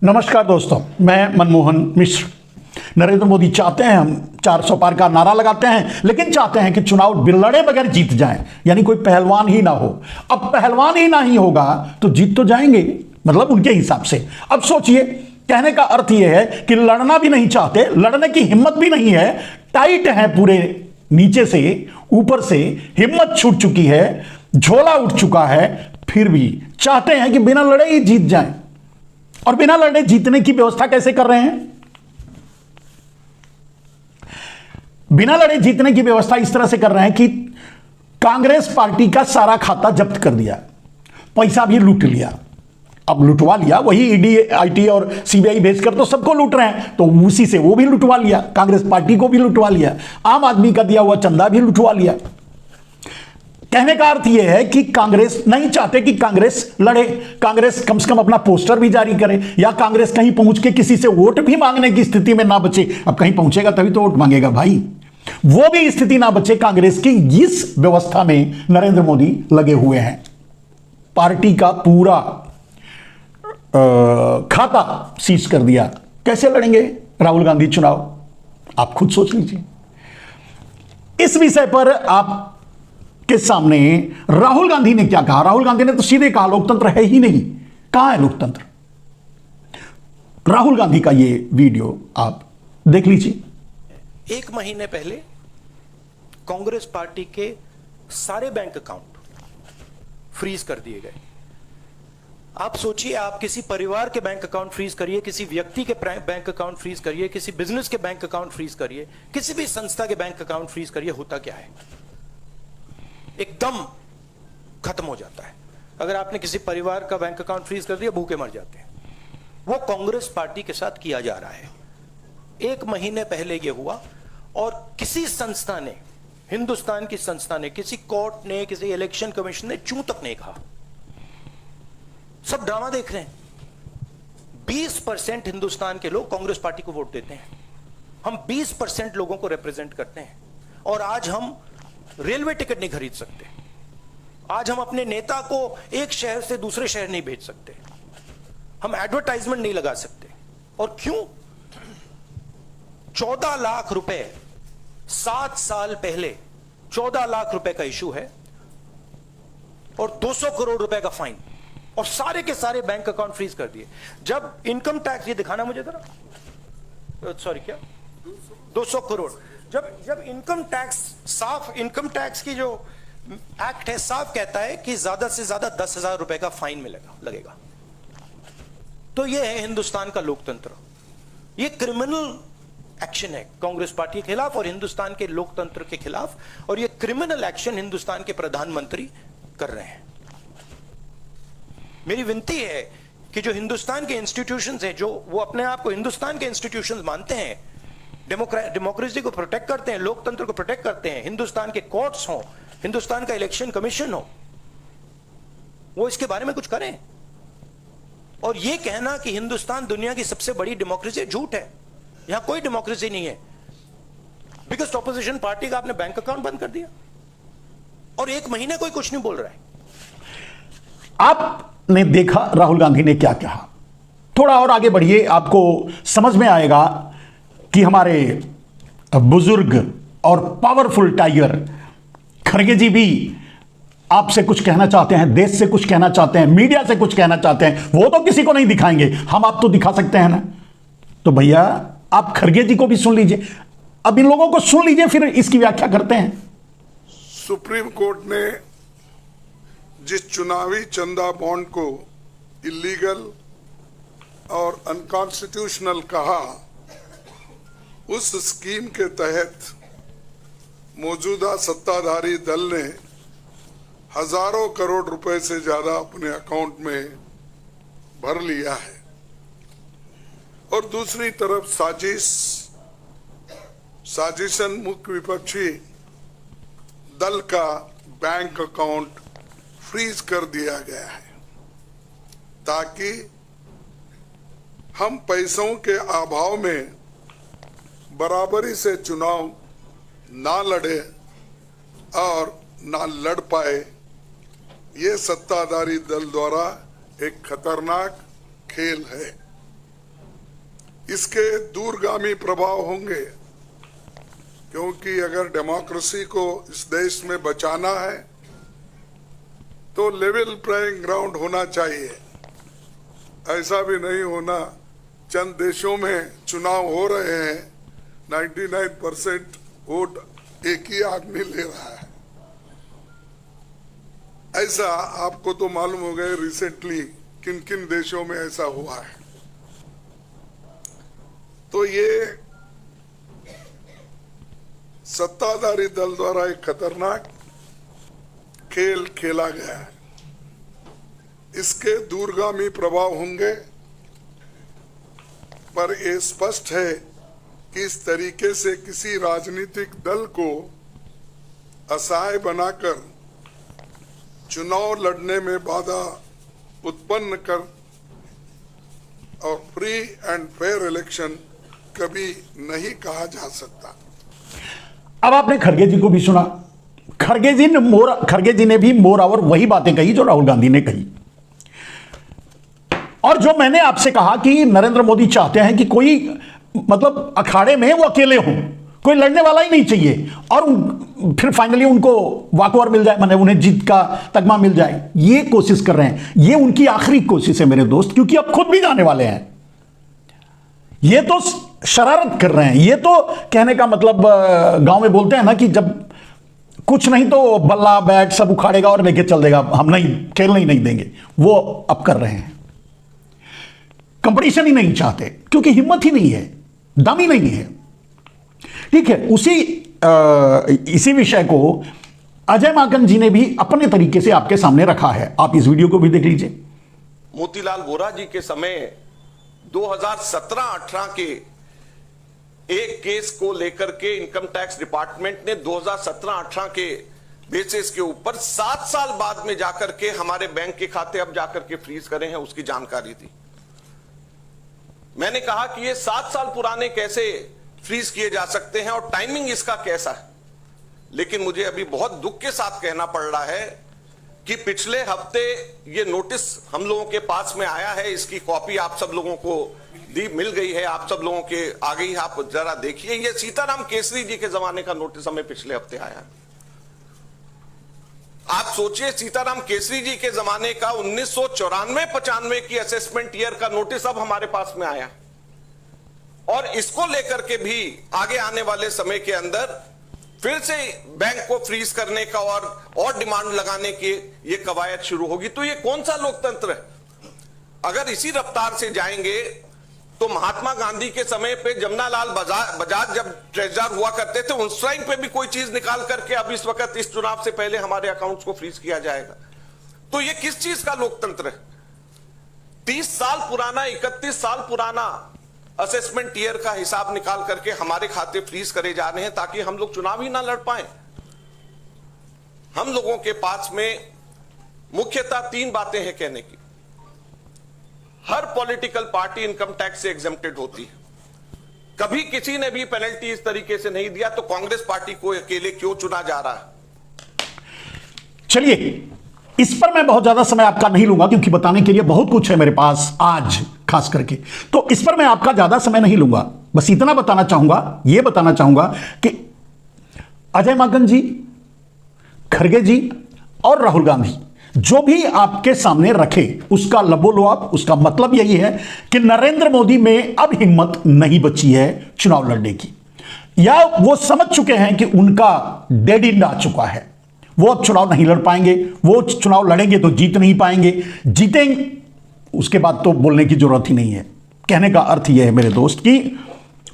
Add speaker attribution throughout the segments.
Speaker 1: नमस्कार दोस्तों, मैं मनमोहन मिश्र। नरेंद्र मोदी चाहते हैं हम 400 पार का नारा लगाते हैं, लेकिन चाहते हैं कि चुनाव लड़े बगैर जीत जाएं, यानी कोई पहलवान ही ना हो। अब पहलवान ही ना ही होगा तो जीत तो जाएंगे, मतलब उनके हिसाब से। अब सोचिए, कहने का अर्थ यह है कि लड़ना भी नहीं चाहते, लड़ने की हिम्मत भी नहीं है, टाइट है पूरे, नीचे से ऊपर से हिम्मत छूट चुकी है, झोला उठ चुका है, फिर भी चाहते हैं कि बिना लड़े ही जीत जाएं। और बिना लड़े जीतने की व्यवस्था कैसे कर रहे हैं? बिना लड़े जीतने की व्यवस्था इस तरह से कर रहे हैं कि कांग्रेस पार्टी का सारा खाता जब्त कर दिया, पैसा भी लूट लिया। अब लुटवा लिया, वही ईडी, आईटी और सीबीआई भेजकर तो सबको लूट रहे हैं, तो उसी से वो भी लुटवा लिया, कांग्रेस पार्टी को भी लुटवा लिया, आम आदमी का दिया हुआ चंदा भी लुटवा लिया। कहने का अर्थ यह है कि कांग्रेस नहीं चाहते कि कांग्रेस लड़े, कांग्रेस कम से कम अपना पोस्टर भी जारी करे, या कांग्रेस कहीं पहुंच के किसी से वोट भी मांगने की स्थिति में ना बचे। अब कहीं पहुंचेगा तभी तो वोट मांगेगा भाई, वो भी स्थिति ना बचे कांग्रेस की। इस व्यवस्था में नरेंद्र मोदी लगे हुए हैं। पार्टी का पूरा खाता सीज कर दिया। कैसे लड़ेंगे राहुल गांधी चुनाव, आप खुद सोच लीजिए। इस विषय पर आप के सामने राहुल गांधी ने क्या कहा? राहुल गांधी ने तो सीधे कहा लोकतंत्र है ही नहीं। कहां है लोकतंत्र? राहुल गांधी का ये वीडियो आप देख लीजिए।
Speaker 2: एक महीने पहले कांग्रेस पार्टी के सारे बैंक अकाउंट फ्रीज कर दिए गए। आप सोचिए, आप किसी परिवार के बैंक अकाउंट फ्रीज करिए, किसी व्यक्ति के बैंक अकाउंट फ्रीज करिए, किसी बिजनेस के बैंक अकाउंट फ्रीज करिए, किसी भी संस्था के बैंक अकाउंट फ्रीज करिए, होता क्या है? एकदम खत्म हो जाता है। अगर आपने किसी परिवार का बैंक अकाउंट फ्रीज कर दिया, भूखे मर जाते हैं। वो कांग्रेस पार्टी के साथ किया जा रहा है। एक महीने पहले ये हुआ, और किसी संस्था ने, हिंदुस्तान की संस्था ने, किसी कोर्ट ने, किसी इलेक्शन कमीशन ने चूं तक नहीं कहा। सब ड्रामा देख रहे हैं। 20% हिंदुस्तान के लोग कांग्रेस पार्टी को वोट देते हैं। हम 20% लोगों को रिप्रेजेंट करते हैं, और आज हम रेलवे टिकट नहीं खरीद सकते। आज हम अपने नेता को एक शहर से दूसरे शहर नहीं भेज सकते। हम एडवर्टाइजमेंट नहीं लगा सकते। और क्यों? 14 लाख रुपए 7 साल पहले 14 लाख रुपए का इशू है, और 200 करोड़ रुपए का फाइन, और सारे के सारे बैंक अकाउंट फ्रीज कर दिए। जब इनकम टैक्स, ये दिखाना मुझे जरा, सॉरी, क्या 200 करोड़, जब इनकम टैक्स, साफ इनकम टैक्स की जो एक्ट है साफ कहता है कि ज्यादा से ज्यादा 10,000 रुपए का फाइन लगेगा। तो यह है हिंदुस्तान का लोकतंत्र। यह क्रिमिनल एक्शन है कांग्रेस पार्टी के खिलाफ और हिंदुस्तान के लोकतंत्र के खिलाफ, और यह क्रिमिनल एक्शन हिंदुस्तान के प्रधानमंत्री कर रहे हैं। मेरी विनती है कि जो हिंदुस्तान के इंस्टीट्यूशंस हैं, जो वो अपने आप को हिंदुस्तान के इंस्टीट्यूशंस मानते हैं, डेमोक्रेसी को प्रोटेक्ट करते हैं, लोकतंत्र को प्रोटेक्ट करते हैं, हिंदुस्तान के कोर्ट्स हो, हिंदुस्तान का इलेक्शन कमीशन हो, वो इसके बारे में कुछ करें। और ये कहना कि हिंदुस्तान दुनिया की सबसे बड़ी डेमोक्रेसी, झूठ है। यहां कोई डेमोक्रेसी नहीं है। बिगेस्ट ऑपोजिशन पार्टी का आपने बैंक अकाउंट बंद कर दिया, और एक महीने कोई कुछ नहीं बोल रहा है।
Speaker 1: आपने देखा राहुल गांधी ने क्या कहा। थोड़ा और आगे बढ़िए, आपको समझ में आएगा कि हमारे बुजुर्ग और पावरफुल टाइगर खड़गे जी भी आपसे कुछ कहना चाहते हैं, देश से कुछ कहना चाहते हैं, मीडिया से कुछ कहना चाहते हैं। वो तो किसी को नहीं दिखाएंगे, हम आप तो दिखा सकते हैं ना। तो भैया आप खड़गे जी को भी सुन लीजिए। अब इन लोगों को सुन लीजिए, फिर इसकी व्याख्या करते हैं।
Speaker 3: सुप्रीम कोर्ट ने जिस चुनावी चंदा बॉन्ड को इलीगल और अनकॉन्स्टिट्यूशनल कहा, उस स्कीम के तहत मौजूदा सत्ताधारी दल ने हजारों करोड़ रुपए से ज्यादा अपने अकाउंट में भर लिया है, और दूसरी तरफ साजिशन मुख्य विपक्षी दल का बैंक अकाउंट फ्रीज कर दिया गया है, ताकि हम पैसों के अभाव में बराबरी से चुनाव ना लड़े और ना लड़ पाए। ये सत्ताधारी दल द्वारा एक खतरनाक खेल है। इसके दूरगामी प्रभाव होंगे, क्योंकि अगर डेमोक्रेसी को इस देश में बचाना है तो लेवल प्लेइंग ग्राउंड होना चाहिए। ऐसा भी नहीं होना चंद देशों में चुनाव हो रहे हैं, 99% वोट एक ही आदमी ले रहा है। ऐसा आपको तो मालूम हो गया रिसेंटली किन किन देशों में ऐसा हुआ है। तो ये सत्ताधारी दल द्वारा एक खतरनाक खेल खेला गया है। इसके दूरगामी प्रभाव होंगे, पर यह स्पष्ट है कि इस तरीके से किसी राजनीतिक दल को असहाय बनाकर चुनाव लड़ने में बाधा उत्पन्न कर और फ्री एंड फेयर इलेक्शन कभी नहीं कहा जा सकता।
Speaker 1: अब आपने खड़गे जी को भी सुना। खड़गे जी ने भी मोर ओवर वही बातें कही जो राहुल गांधी ने कही, और जो मैंने आपसे कहा कि नरेंद्र मोदी चाहते हैं कि कोई मतलब अखाड़े में वो अकेले हों, कोई लड़ने वाला ही नहीं चाहिए, और फिर फाइनली उनको वॉकओवर मिल जाए, माने उन्हें जीत का तगमा मिल जाए। ये कोशिश कर रहे हैं, ये उनकी आखिरी कोशिश है मेरे दोस्त, क्योंकि अब खुद भी जाने वाले हैं। ये तो शरारत कर रहे हैं। ये तो कहने का मतलब गांव में बोलते हैं ना कि जब कुछ नहीं तो बल्ला बैट सब उखाड़ेगा और लेके चल देगा, हम नहीं खेलने ही नहीं देंगे, वो अब कर रहे हैं। कंपटीशन ही नहीं चाहते क्योंकि हिम्मत ही नहीं है, दम ही नहीं है। ठीक है, इसी विषय को अजय माकन जी ने भी अपने तरीके से आपके सामने रखा है। आप इस वीडियो को भी देख लीजिए।
Speaker 4: मोतीलाल वोरा जी के समय 2017-18 के एक केस को लेकर के इनकम टैक्स डिपार्टमेंट ने 2017-18 के बेसिस के ऊपर 7 साल बाद में जाकर के हमारे बैंक के खाते अब जाकर के फ्रीज करे हैं, उसकी जानकारी दी। मैंने कहा कि ये 7 साल पुराने कैसे फ्रीज किए जा सकते हैं और टाइमिंग इसका कैसा है, लेकिन मुझे अभी बहुत दुख के साथ कहना पड़ रहा है कि पिछले हफ्ते ये नोटिस हम लोगों के पास में आया है। इसकी कॉपी आप सब लोगों को मिल गई है, आप सब लोगों के आ गई। आप जरा देखिए, ये सीताराम केसरी जी के जमाने का नोटिस हमें पिछले हफ्ते आया। आप सोचिए, सीताराम केसरी जी के जमाने का 1994-95 की असेसमेंट ईयर का नोटिस अब हमारे पास में आया, और इसको लेकर के भी आगे आने वाले समय के अंदर फिर से बैंक को फ्रीज करने का और डिमांड लगाने की ये कवायद शुरू होगी। तो ये कौन सा लोकतंत्र है? अगर इसी रफ्तार से जाएंगे तो महात्मा गांधी के समय पे जमनालाल बजाज जब ट्रेजरर हुआ करते थे, उस टाइम पे भी कोई चीज निकाल करके अब इस वक्त इस चुनाव से पहले हमारे अकाउंट्स को फ्रीज किया जाएगा। तो ये किस चीज का लोकतंत्र है? 30 साल पुराना, 31 साल पुराना असेसमेंट ईयर का हिसाब निकाल करके हमारे खाते फ्रीज करे जा रहे हैं ताकि हम लोग चुनाव ही ना लड़ पाए। हम लोगों के पास में मुख्यतः 3 बातें हैं कहने की। हर पॉलिटिकल पार्टी इनकम टैक्स से एग्जेम्प्टेड होती है, कभी किसी ने भी पेनल्टी इस तरीके से नहीं दिया, तो कांग्रेस पार्टी को अकेले क्यों चुना जा रहा है?
Speaker 1: चलिए, इस पर मैं बहुत ज्यादा समय आपका नहीं लूंगा क्योंकि बताने के लिए बहुत कुछ है मेरे पास आज खास करके, तो इस पर मैं आपका ज्यादा समय नहीं लूंगा। बस इतना बताना चाहूंगा, यह बताना चाहूंगा कि अजय माकन जी, खड़गे जी और राहुल गांधी जो भी आपके सामने रखे, उसका लबोलवाब, उसका मतलब यही है कि नरेंद्र मोदी में अब हिम्मत नहीं बची है चुनाव लड़ने की, या वो समझ चुके हैं कि उनका डेड एंड आ चुका है। वो अब चुनाव नहीं लड़ पाएंगे, वो चुनाव लड़ेंगे तो जीत नहीं पाएंगे, जीतेंगे उसके बाद तो बोलने की जरूरत ही नहीं है। कहने का अर्थ यह है मेरे दोस्त कि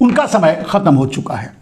Speaker 1: उनका समय खत्म हो चुका है।